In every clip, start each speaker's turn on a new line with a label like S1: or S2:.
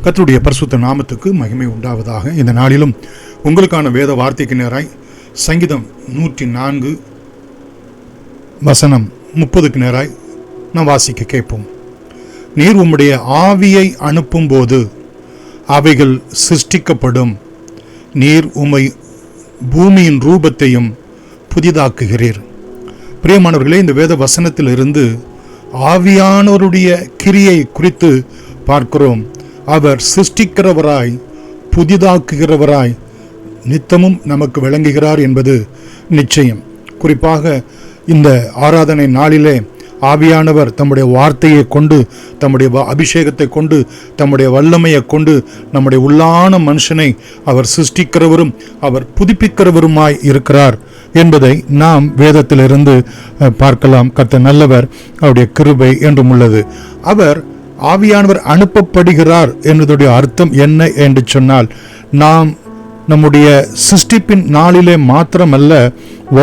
S1: கர்த்தருடைய பரிசுத்த நாமத்துக்கு மகிமை உண்டாவதாக. இந்த நாளிலும் உங்களுக்கான வேத வார்த்தைக்கு நேராய் சங்கீதம் 104 வசனம் 30க்கு நேராய் நாம் வாசிக்க கேட்போம். நீர் உம்முடைய ஆவியை அனுப்பும் போது அவைகள் சிருஷ்டிக்கப்படும். நீர் உம்மை பூமியின் ரூபத்தையும் புதிதாக்குகிறீர். பிரியமானவர்களே, இந்த வேத வசனத்திலிருந்து ஆவியானவருடைய கிரியை குறித்து பார்க்கிறோம். அவர் சிருஷ்டிக்கிறவராய் புதிதாக்குகிறவராய் நித்தமும் நமக்கு விளங்குகிறார் என்பது நிச்சயம். குறிப்பாக இந்த ஆராதனை நாளிலே ஆவியானவர் தம்முடைய வார்த்தையை கொண்டு, தம்முடைய அபிஷேகத்தை கொண்டு, தம்முடைய வல்லமையை கொண்டு நம்முடைய உள்ளான மனுஷனை அவர் சிருஷ்டிக்கிறவரும் அவர் புதுப்பிக்கிறவருமாய் இருக்கிறார் என்பதை நாம் வேதத்திலிருந்து பார்க்கலாம். கர்த்தர் நல்லவர், அவருடைய கிருபை என்றும் உள்ளது. அவர் ஆவியானவர் அனுப்பப்படுகிறார் என்பதுடைய அர்த்தம் என்ன என்று சொன்னால், நாம் நம்முடைய சிருஷ்டிப்பின் நாளிலே மாத்திரமல்ல,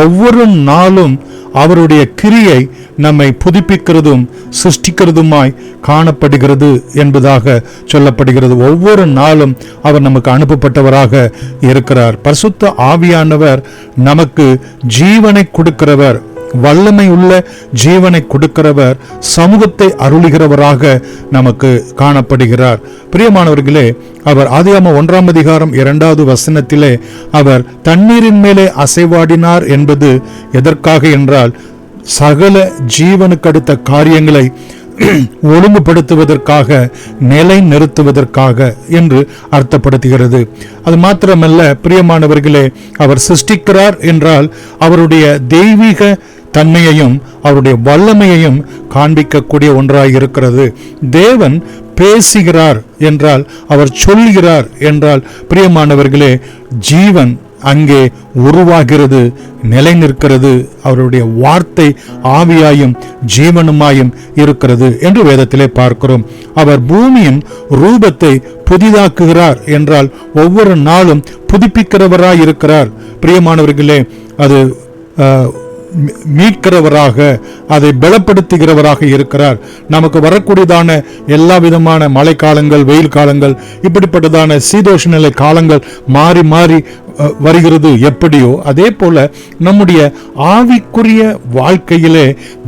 S1: ஒவ்வொரு நாளும் அவருடைய கிரியை நம்மை புதுப்பிக்கிறதும் சிருஷ்டிக்கிறதுமாய் காணப்படுகிறது என்பதாக சொல்லப்படுகிறது. ஒவ்வொரு நாளும் அவர் நமக்கு அனுப்பப்பட்டவராக இருக்கிறார். பரிசுத்த ஆவியானவர் நமக்கு ஜீவனை கொடுக்கிறவர், வல்லமை உள்ள ஜீவனை கொடுக்கிறவர், சமூகத்தை அருளுகிறவராக நமக்கு காணப்படுகிறார். பிரியமானவர்களே, அவர் ஆதியாகமம் 1ஆம் அதிகாரம் 2வது வசனத்திலே அவர் தண்ணீரின் மேலே அசைவாடினார் என்பது எதற்காக என்றால், சகல ஜீவனுக்கு அடுத்த காரியங்களை ஒழுங்குபடுத்துவதற்காக, நிலை நிறுத்துவதற்காக என்று அர்த்தப்படுத்துகிறது. அது மாத்திரமல்ல பிரியமானவர்களே, அவர் சிருஷ்டிக்கிறார் என்றால் அவருடைய தெய்வீக தன்மையையும் அவருடைய வல்லமையையும் காண்பிக்கக்கூடிய ஒன்றாய் இருக்கிறது. தேவன் பேசுகிறார் என்றால், அவர் சொல்கிறார் என்றால் பிரியமானவர்களே, ஜீவன் அங்கே உருவாகிறது, நிலை நிற்கிறது. அவருடைய வார்த்தை ஆவியாயும் ஜீவனுமாயும் இருக்கிறது என்று வேதத்திலே பார்க்கிறோம். அவர் பூமியின் ரூபத்தை புதிதாக்குகிறார் என்றால் ஒவ்வொரு நாளும் புதுப்பிக்கிறவராய் இருக்கிறார். பிரியமானவர்களே, அது மீட்கிறவராக, அதை பலப்படுத்துகிறவராக இருக்கிறார். நமக்கு வரக்கூடியதான எல்லா விதமான மழை காலங்கள், வெயில் காலங்கள், இப்படிப்பட்டதான சீதோஷ நிலை காலங்கள் மாறி மாறி வருகிறது எப்படியோ, அதே போல நம்முடைய ஆவிக்குரிய வாழ்க்கையிலே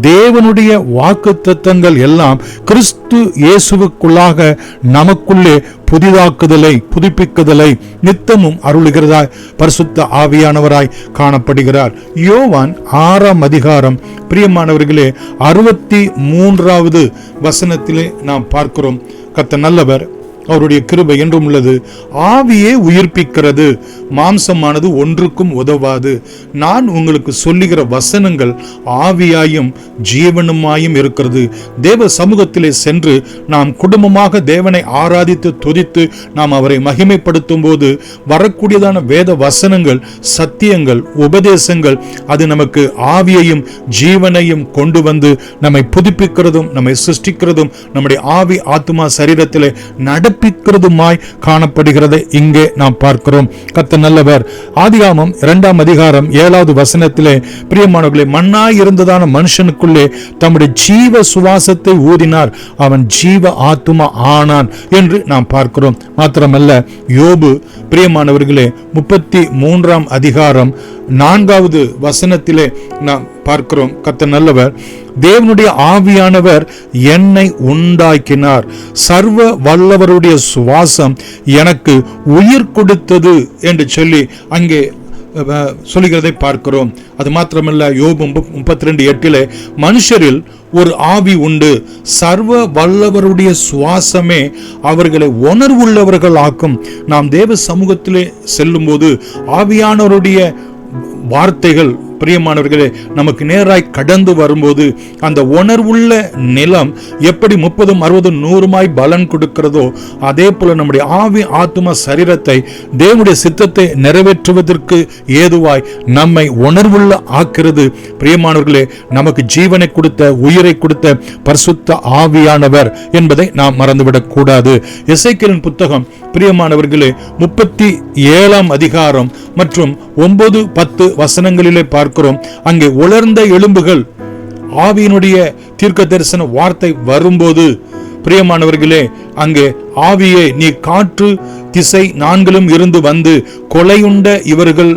S1: தேவனுடைய வாக்குத்தத்தங்கள் எல்லாம் கிறிஸ்து இயேசுவுக்குள்ளாக நமக்குள்ளே புதிதாக்குதலை, புதுப்பிக்குதலை நித்தமும் அருளுகிறதாய் பரிசுத்த ஆவியானவராய் காணப்படுகிறார். யோவான் 6ஆம் அதிகாரம் பிரியமானவர்களே 63வது வசனத்திலே நாம் பார்க்கிறோம். கர்த்தர் நல்லவர், அவருடைய கிருபை என்றும் உள்ளது. ஆவியே உயிர்ப்பிக்கிறது, மாம்சமானது ஒன்றுக்கும் உதவாது. நான் உங்களுக்கு சொல்லுகிற வசனங்கள் ஆவியாயும் ஜீவனுமாயும் இருக்கிறது. தேவ சமூகத்திலே சென்று நாம் குடும்பமாக தேவனை ஆராதித்து துதித்து நாம் அவரை மகிமைப்படுத்தும் போது வரக்கூடியதான வேத வசனங்கள், சத்தியங்கள், உபதேசங்கள், அது நமக்கு ஆவியையும் ஜீவனையும் கொண்டு வந்து நம்மை புதுப்பிக்கிறதும் நம்மை சிருஷ்டிக்கிறதும் நம்முடைய ஆவி ஆத்துமா சரீரத்திலே நடப்பிக்கிறதுமாய் காணப்படுகிறதை இங்கே நாம் பார்க்கிறோம். கர்த்தர் நல்லவர். ஆதியாகமம் 2ஆம் அதிகாரம் 7வது வசனத்திலே பிரியமானவர்களே, மண்ணாய் இருந்ததான மனுஷனுக்குள்ளே தம்முடைய ஜீவ சுவாசத்தை ஊதினார், அவன் ஜீவ ஆத்துமா ஆனான் என்று நாம் பார்க்கிறோம். மாத்திரமல்ல, யோபு பிரியமானவர்களே 33ஆம் அதிகாரம் 4வது வசனத்திலே நாம் பார்க்கிறோம். கர்த்தர் நல்லவர், தேவனுடைய ஆவியானவர் என்னை உண்டாக்கினார், சர்வ வல்லவருடைய சுவாசம் எனக்கு உயிர் கொடுத்தது என்று சொல்லி அங்கே சொல்லுகிறதை பார்க்கிறோம். அது மாத்திரமல்ல, யோபு 32:8 மனுஷரில் ஒரு ஆவி உண்டு, சர்வ வல்லவருடைய சுவாசமே அவர்களை உணர்வுள்ளவர்கள் ஆக்கும். நாம் தேவ சமூகத்திலே செல்லும் போது ஆவியானவருடைய வார்த்தைகள் பிரியமானவர்களே நமக்கு நேராய் கடந்து வரும்போது அந்த உணர்வுள்ள நிலம் எப்படி 30, 60, 100 பலன் கொடுக்கிறதோ, அதே போல நம்முடைய ஆவி ஆத்தும சரீரத்தை தேவனுடைய சித்தத்தை நிறைவேற்றுவதற்கு ஏதுவாய் நம்மை உணர்வுள்ள ஆக்கிறது. பிரியமானவர்களே, நமக்கு ஜீவனை கொடுத்த, உயிரை கொடுத்த பரிசுத்த ஆவியானவர் என்பதை நாம் மறந்துவிடக் கூடாது. எசேக்கியேலின் புத்தகம் பிரியமானவர்களே 37ஆம் அதிகாரம் மற்றும் 9, 10 வசனங்களிலே பார்க்கிறோம். அங்கே உலர்ந்த எலும்புகள் ஆவியினுடைய தீர்க்க தரிசன வார்த்தை வரும்போது பிரியமானவர்களே, அங்கே ஆவியே நீ காற்று திசை நான்கிலும் இருந்து வந்து கொலையுண்ட இவர்கள்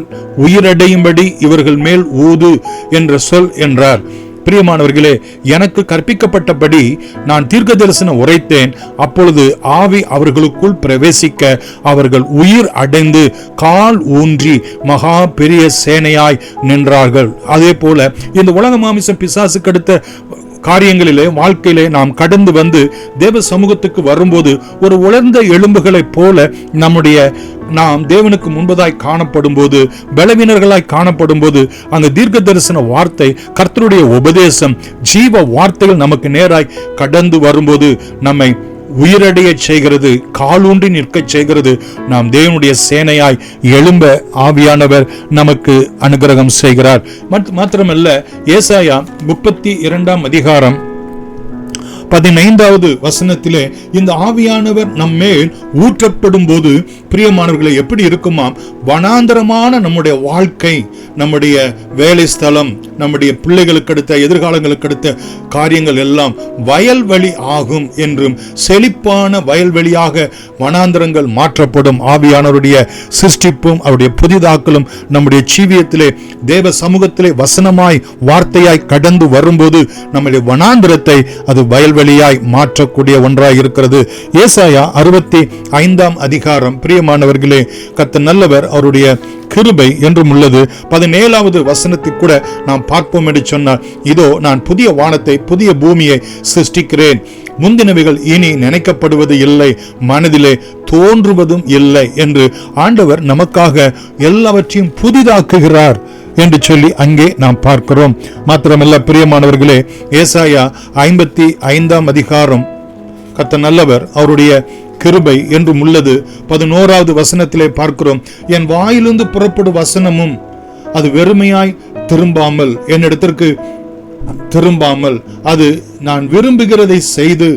S1: உயிரடையும்படி இவர்கள் மேல் ஊது என்ற சொல் என்றார். பிரியமானவர்களே, எனக்கு கற்பிக்கப்பட்டபடி நான் தீர்க்க தரிசனம் உரைத்தேன். அப்பொழுது ஆவி அவர்களுக்குள் பிரவேசிக்க அவர்கள் உயிர் அடைந்து கால் ஊன்றி மகா பெரிய சேனையாய் நின்றார்கள். அதே போல இந்த உலக மாமிசம் பிசாசுக்கு அடுத்த காரியங்களிலே வாழ்க்கையிலே நாம் கடந்து வந்து தேவ சமூகத்துக்கு வரும்போது ஒரு உலர்ந்த எலும்புகளைப் போல நாம் தேவனுக்கு முன்பதாய் காணப்படும் போது, பலவீனர்களாய் காணப்படும் போது, அங்கு தீர்க்க தரிசன வார்த்தை, கர்த்தருடைய உபதேசம், ஜீவ வார்த்தைகள் நமக்கு நேராய் கடந்து வரும்போது நம்மை உயிரடைய செய்கிறது, காலூன்றி நிற்க செய்கிறது. நாம் தேவனுடைய சேனையாய் எழும்ப ஆவியானவர் நமக்கு அனுகிரகம் செய்கிறார். மாத்திரமல்ல, ஏசாயா 32 அதிகாரம் 15வது வசனத்திலே இந்த ஆவியானவர் நம்மேல் ஊற்றப்படும் போது பிரியமானவர்களை எப்படி இருக்குமாம், வனாந்தரமான நம்முடைய வாழ்க்கை, நம்முடைய வேலை ஸ்தலம், நம்முடைய பிள்ளைகளுக்கு அடுத்த எதிர்காலங்களுக்கு அடுத்த காரியங்கள் எல்லாம் வயல்வெளி ஆகும் என்றும், செழிப்பான வயல்வெளியாக வனாந்தரங்கள் மாற்றப்படும். ஆவியானவருடைய சிருஷ்டிப்பும் அவருடைய புதிதாக்கலும் நம்முடைய ஜீவியத்திலே தேவ சமூகத்திலே வசனமாய் வார்த்தையாய் கடந்து வரும்போது நம்முடைய வனாந்தரத்தை அது வயல்வெளியாய் மாற்றக்கூடிய ஒன்றாய் இருக்கிறது. ஏசாயா 65 அதிகாரம் பிரியமானவர்களே, கர்த்தர் நல்லவர், அவருடைய கிருபை என்றும் உள்ளது. 17வது வசனத்தை கூட நாம் பார்ப்போம் என்று சொன்னார், இதோ நான் புதிய வானத்தை புதிய பூமியை சிருஷ்டிக்கிறேன், முந்தினவைகள் இனி நினைக்கப்படுவது இல்லை, மனதிலே தோன்றுவதும் இல்லை என்று ஆண்டவர் நமக்காக எல்லாவற்றையும் புதிதாக்குகிறார் என்று சொல்லி அங்கே நாம் பார்க்கிறோம். மாத்திரமல்ல பிரியமானவர்களே, ஏசாயா 55 அதிகாரம் கர்த்தர் நல்லவர், அவருடைய கிருபை என்றும் உள்ளது. 11வது வசனத்திலே பார்க்கிறோம், என் வாயிலிருந்து புறப்படும் வசனமும் அது வெறுமையாய் திரும்பாமல், என்னிடத்திற்கு திரும்பாமல், அது நான் விரும்புகிறதை செய்து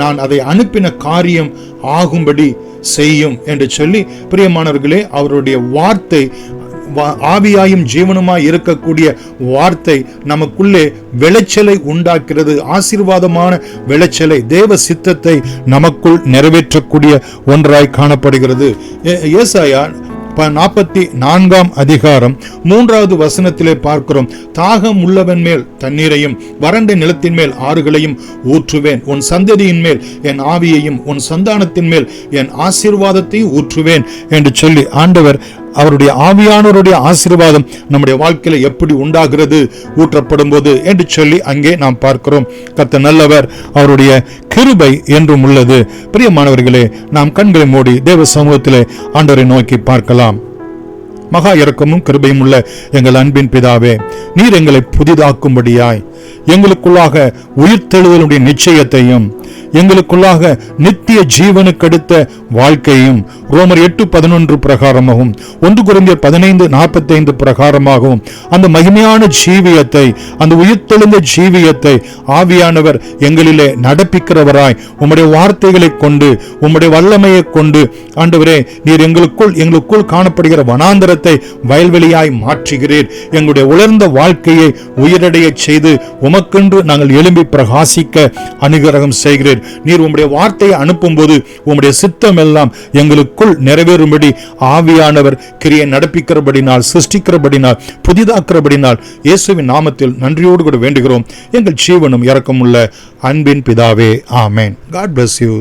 S1: நான் அதை அனுப்பின காரியம் ஆகும்படி செய்யும் என்று சொல்லி பிரியமானவர்களே, அவருடைய வார்த்தை ஆவியாயும் ஜீவனுமாய் இருக்கக்கூடிய வார்த்தை நமக்குள்ளே விளைச்சலை உண்டாக்குகிறது. ஆசீர்வாதமான விளைச்சலை, தேவ சித்தத்தை நமக்குள் நிறைவேற்றக்கூடிய ஒன்றாய் காணப்படுகிறது. ஏசாயா 44 அதிகாரம் 3வது வசனத்திலே பார்க்கிறோம், தாகம் உள்ளவன் மேல் தண்ணீரையும் வறண்ட நிலத்தின் மேல் ஆறுகளையும் ஊற்றுவேன், உன் சந்ததியின் மேல் என் ஆவியையும் உன் சந்தானத்தின் மேல் என் ஆசீர்வாதத்தையும் ஊற்றுவேன் என்று சொல்லி ஆண்டவர் அவருடைய ஆவியானவருடைய ஆசீர்வாதம் நம்முடைய வாழ்க்கையில எப்படி உண்டாகிறது ஊற்றப்படும் போது என்று சொல்லி அங்கே நாம் பார்க்கிறோம். கர்த்தர் நல்லவர், அவருடைய கிருபை என்றும் உள்ளது. பிரியமானவர்களே, நாம் கண்களை மூடி தேவ சமூகத்திலே ஆண்டவரை நோக்கி பார்க்கலாம். மகா இரக்கமும் கிருபையும் உள்ள எங்கள் அன்பின் பிதாவே, நீர் எங்களை புதிதாக்கும்படியாய் எங்களுக்குள்ளாக உயிர்த்தெழுதலுடைய நிச்சயத்தையும் எங்களுக்குள்ளாக நித்திய ஜீவனுக்கு அடுத்த வாழ்க்கையும் ரோமர் 8:11 பிரகாரமாகவும் 1 கொரிந்தியர் 15:45 பிரகாரமாகவும் அந்த மகிமையான ஜீவியத்தை, அந்த உயிர்த்தெழுந்த ஜீவியத்தை ஆவியானவர் எங்களிலே நடப்பிக்கிறவராய் உம்முடைய வார்த்தைகளை கொண்டு, உம்முடைய வல்லமையை கொண்டு ஆண்டவரே, நீர் எங்களுக்குள் காணப்படுகிற வனாந்தரத்தை வயல்வெளியாய் மாற்றுகிறீர். எங்களுடைய உலர்ந்த வாழ்க்கையை உயிரடைய செய்து உமக்கென்று நாங்கள் எழும்பி பிரகாசிக்க அனுகிரகம் செய்கிறீர். நீர் உம்முடைய வார்த்தையை அனுப்பும் போது உம்முடைய சித்தம் எல்லாம் எங்களுக்குள் நிறைவேறும்படி ஆவியானவர் கிரியை நடப்பிக்கிறபடினால், சிருஷ்டிக்கிறபடினால், புதிதாக்கிறபடினால் இயேசுவின் நாமத்தில் நன்றியோடு கூட வேண்டுகிறோம். எங்கள் ஜீவனும் இரக்கமுள்ள அன்பின் பிதாவே, ஆமென். God bless you.